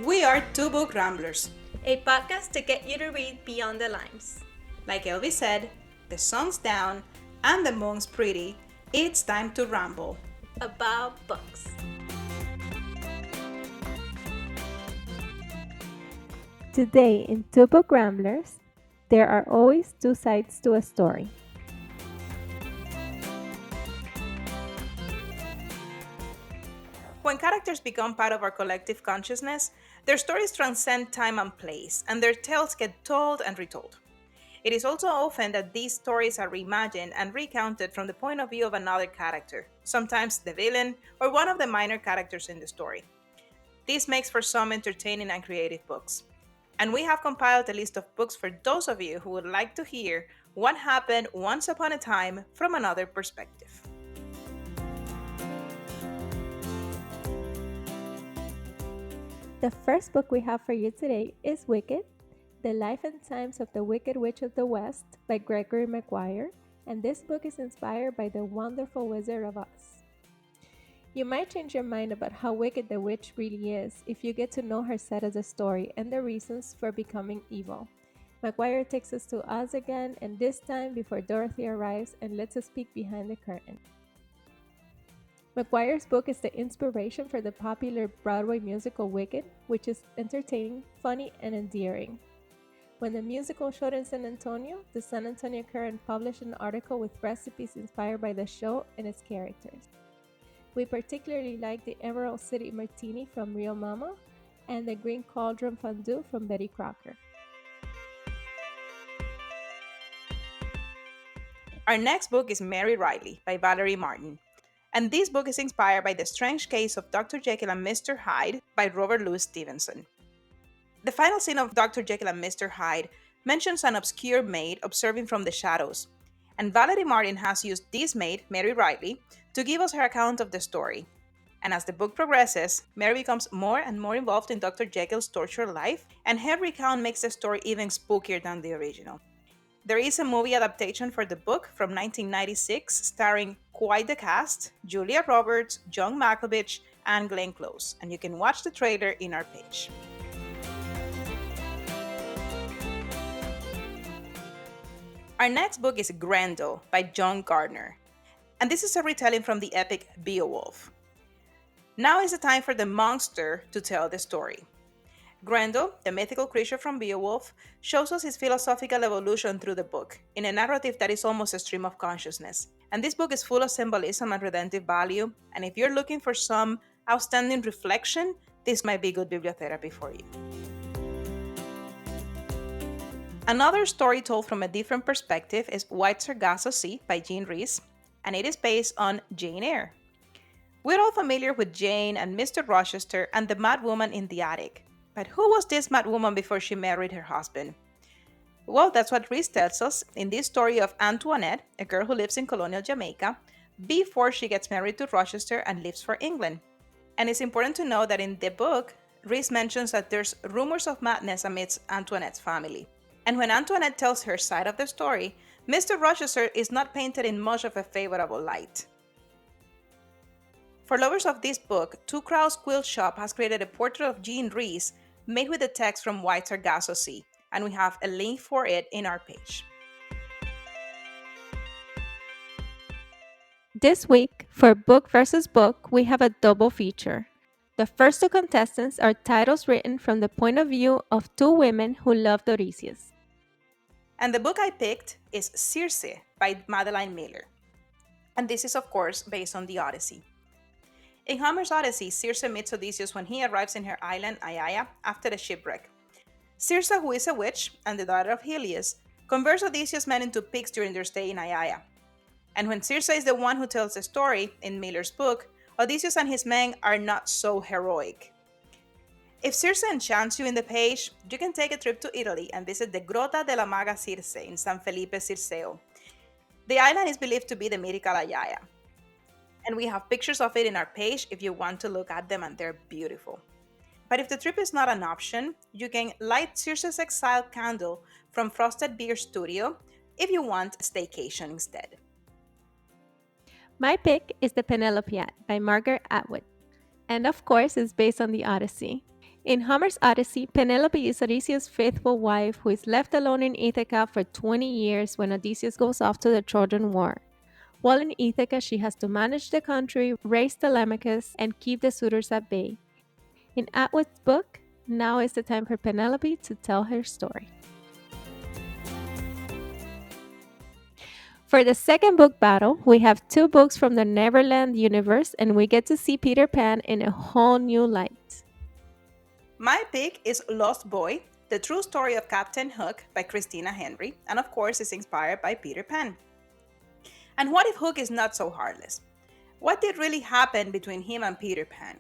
We are two book ramblers. A podcast to get you to read beyond the lines. Like Elvis said, the sun's down and the moon's pretty. It's time to ramble. About books. Today in Two Book Ramblers, there are always two sides to a story. When characters become part of our collective consciousness, their stories transcend time and place, and their tales get told and retold. It is also often that these stories are reimagined and recounted from the point of view of another character, sometimes the villain or one of the minor characters in the story. This makes for some entertaining and creative books. And we have compiled a list of books for those of you who would like to hear what happened once upon a time from another perspective. The first book we have for you today is Wicked, The Life and Times of the Wicked Witch of the West by Gregory Maguire, and this book is inspired by the wonderful Wizard of Oz. You might change your mind about how wicked the witch really is if you get to know her side of the story and the reasons for becoming evil. Maguire takes us to Oz again, and this time before Dorothy arrives and lets us peek behind the curtain. Maguire's book is the inspiration for the popular Broadway musical Wicked, which is entertaining, funny, and endearing. When the musical showed in San Antonio, the San Antonio Current published an article with recipes inspired by the show and its characters. We particularly like the Emerald City Martini from Real Mama and the Green Cauldron Fondue from Betty Crocker. Our next book is Mary Reilly by Valerie Martin. And this book is inspired by The Strange Case of Dr. Jekyll and Mr. Hyde by Robert Louis Stevenson. The final scene of Dr. Jekyll and Mr. Hyde mentions an obscure maid observing from the shadows, and Valerie Martin has used this maid, Mary Reilly, to give us her account of the story. And as the book progresses, Mary becomes more and more involved in Dr. Jekyll's tortured life, and her recount makes the story even spookier than the original. There is a movie adaptation for the book from 1996 starring quite the cast, Julia Roberts, John Malkovich, and Glenn Close, and you can watch the trailer in our page. Our next book is Grendel by John Gardner, and this is a retelling from the epic Beowulf. Now is the time for the monster to tell the story. Grendel, the mythical creature from Beowulf, shows us his philosophical evolution through the book, in a narrative that is almost a stream of consciousness. And this book is full of symbolism and redemptive value, and if you're looking for some outstanding reflection, this might be good bibliotherapy for you. Another story told from a different perspective is White Sargasso Sea by Jean Rhys, and it is based on Jane Eyre. We're all familiar with Jane and Mr. Rochester and the Mad Woman in the Attic. But who was this mad woman before she married her husband? Well, that's what Rhys tells us in this story of Antoinette, a girl who lives in colonial Jamaica, before she gets married to Rochester and leaves for England. And it's important to know that in the book, Rhys mentions that there's rumors of madness amidst Antoinette's family. And when Antoinette tells her side of the story, Mr. Rochester is not painted in much of a favorable light. For lovers of this book, Two Crows Quilt Shop has created a portrait of Jean Rhys made with the text from White Sargasso Sea, and we have a link for it in our page. This week, for Book versus Book, we have a double feature. The first two contestants are titles written from the point of view of two women who loved Odysseus. And the book I picked is Circe by Madeline Miller. And this is, of course, based on the Odyssey. In Homer's Odyssey, Circe meets Odysseus when he arrives in her island Aiaia after a shipwreck. Circe, who is a witch and the daughter of Helios, converts Odysseus' men into pigs during their stay in Aiaia. And when Circe is the one who tells the story in Miller's book, Odysseus and his men are not so heroic. If Circe enchants you in the page, you can take a trip to Italy and visit the Grotta della Maga Circe in San Felipe Circeo. The island is believed to be the mythical Aiaia. And we have pictures of it in our page if you want to look at them, and they're beautiful. But if the trip is not an option, you can light Circe's exile candle from Frosted Beer Studio if you want a staycation instead. My pick is The Penelopiad by Margaret Atwood, and of course is based on the Odyssey. In Homer's Odyssey, Penelope is Odysseus' faithful wife who is left alone in Ithaca for 20 years when Odysseus goes off to the Trojan War. While in Ithaca, she has to manage the country, raise Telemachus, and keep the suitors at bay. In Atwood's book, now is the time for Penelope to tell her story. For the second book battle, we have two books from the Neverland universe, and we get to see Peter Pan in a whole new light. My pick is Lost Boy, the true story of Captain Hook by Christina Henry, and of course is inspired by Peter Pan. And what if Hook is not so heartless? What did really happen between him and Peter Pan?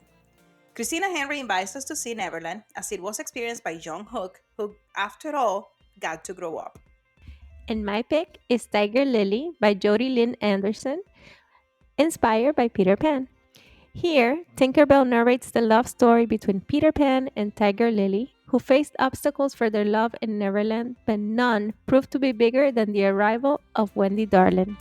Christina Henry invites us to see Neverland as it was experienced by young Hook, who, after all, got to grow up. And my pick is Tiger Lily by Jodi Lynn Anderson, inspired by Peter Pan. Here, Tinkerbell narrates the love story between Peter Pan and Tiger Lily, who faced obstacles for their love in Neverland, but none proved to be bigger than the arrival of Wendy Darling.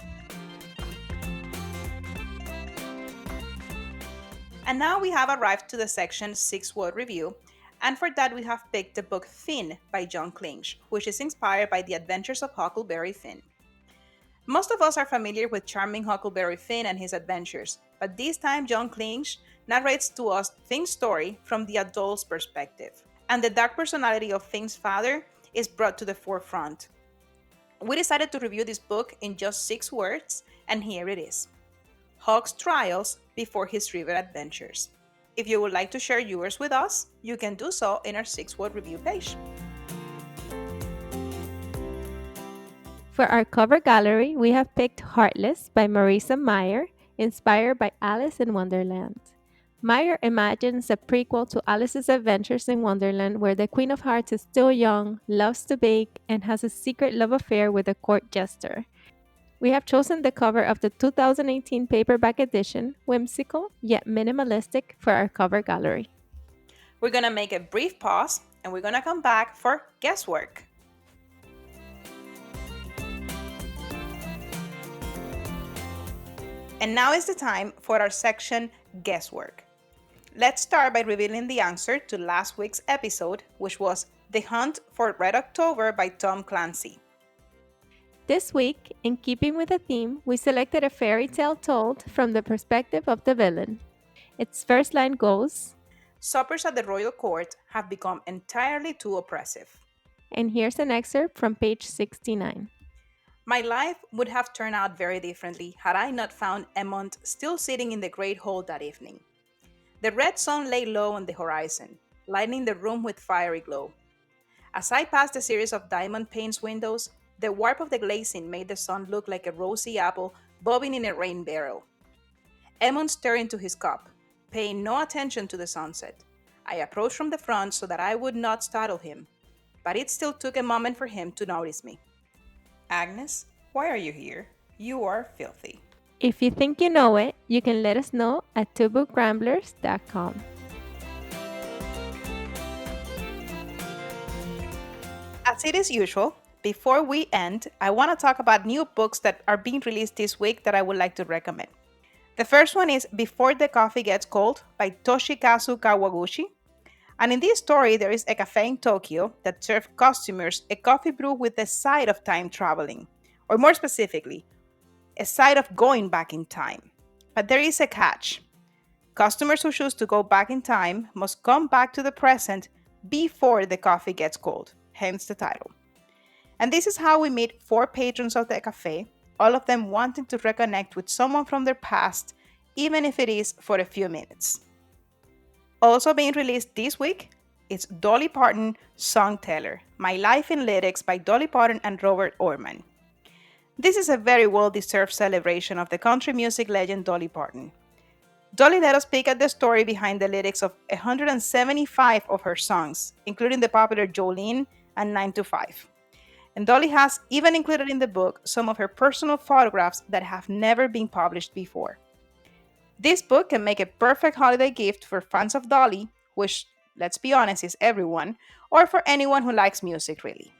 And now we have arrived to the section 6-word review, and for that we have picked the book Finn by John Clinch, which is inspired by the adventures of Huckleberry Finn. Most of us are familiar with charming Huckleberry Finn and his adventures, but this time John Clinch narrates to us Finn's story from the adult's perspective, and the dark personality of Finn's father is brought to the forefront. We decided to review this book in just 6 words, and here it is. Huck's trials before his river adventures. If you would like to share yours with us, you can do so in our 6-word review page. For our cover gallery, we have picked Heartless by Marisa Meyer, inspired by Alice in Wonderland. Meyer imagines a prequel to Alice's Adventures in Wonderland where the Queen of Hearts is still young, loves to bake, and has a secret love affair with a court jester. We have chosen the cover of the 2018 paperback edition, whimsical yet minimalistic, for our cover gallery. We're going to make a brief pause and we're going to come back for guesswork. And now is the time for our section Guesswork. Let's start by revealing the answer to last week's episode, which was The Hunt for Red October by Tom Clancy. This week, in keeping with the theme, we selected a fairy tale told from the perspective of the villain. Its first line goes, Suppers at the royal court have become entirely too oppressive. And here's an excerpt from page 69. My life would have turned out very differently had I not found Emond still sitting in the great hall that evening. The red sun lay low on the horizon, lighting the room with fiery glow. As I passed the series of diamond panes windows, the warp of the glazing made the sun look like a rosy apple bobbing in a rain barrel. Emond stared into his cup, paying no attention to the sunset. I approached from the front so that I would not startle him, but it still took a moment for him to notice me. Agnes, why are you here? You are filthy. If you think you know it, you can let us know at twobookramblers.com. As it is usual, before we end, I want to talk about new books that are being released this week that I would like to recommend. The first one is Before the Coffee Gets Cold by Toshikazu Kawaguchi. And in this story, there is a cafe in Tokyo that serves customers a coffee brew with a side of time traveling, or more specifically, a side of going back in time. But there is a catch. Customers who choose to go back in time must come back to the present before the coffee gets cold, hence the title. And this is how we meet 4 patrons of the cafe, all of them wanting to reconnect with someone from their past, even if it is for a few minutes. Also being released this week is Dolly Parton Songteller, My Life in Lyrics by Dolly Parton and Robert Orman. This is a very well-deserved celebration of the country music legend Dolly Parton. Dolly let us peek at the story behind the lyrics of 175 of her songs, including the popular Jolene and 9 to 5. And Dolly has even included in the book some of her personal photographs that have never been published before. This book can make a perfect holiday gift for fans of Dolly, which, let's be honest, is everyone, or for anyone who likes music, really.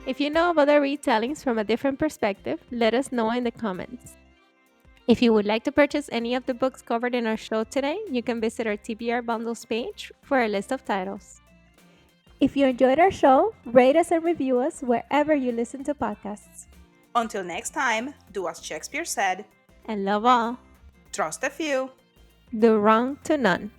If you know of other retellings from a different perspective, let us know in the comments. If you would like to purchase any of the books covered in our show today, you can visit our TBR Bundles page for a list of titles. If you enjoyed our show, rate us and review us wherever you listen to podcasts. Until next time, do as Shakespeare said, And love all, trust a few. do wrong to none.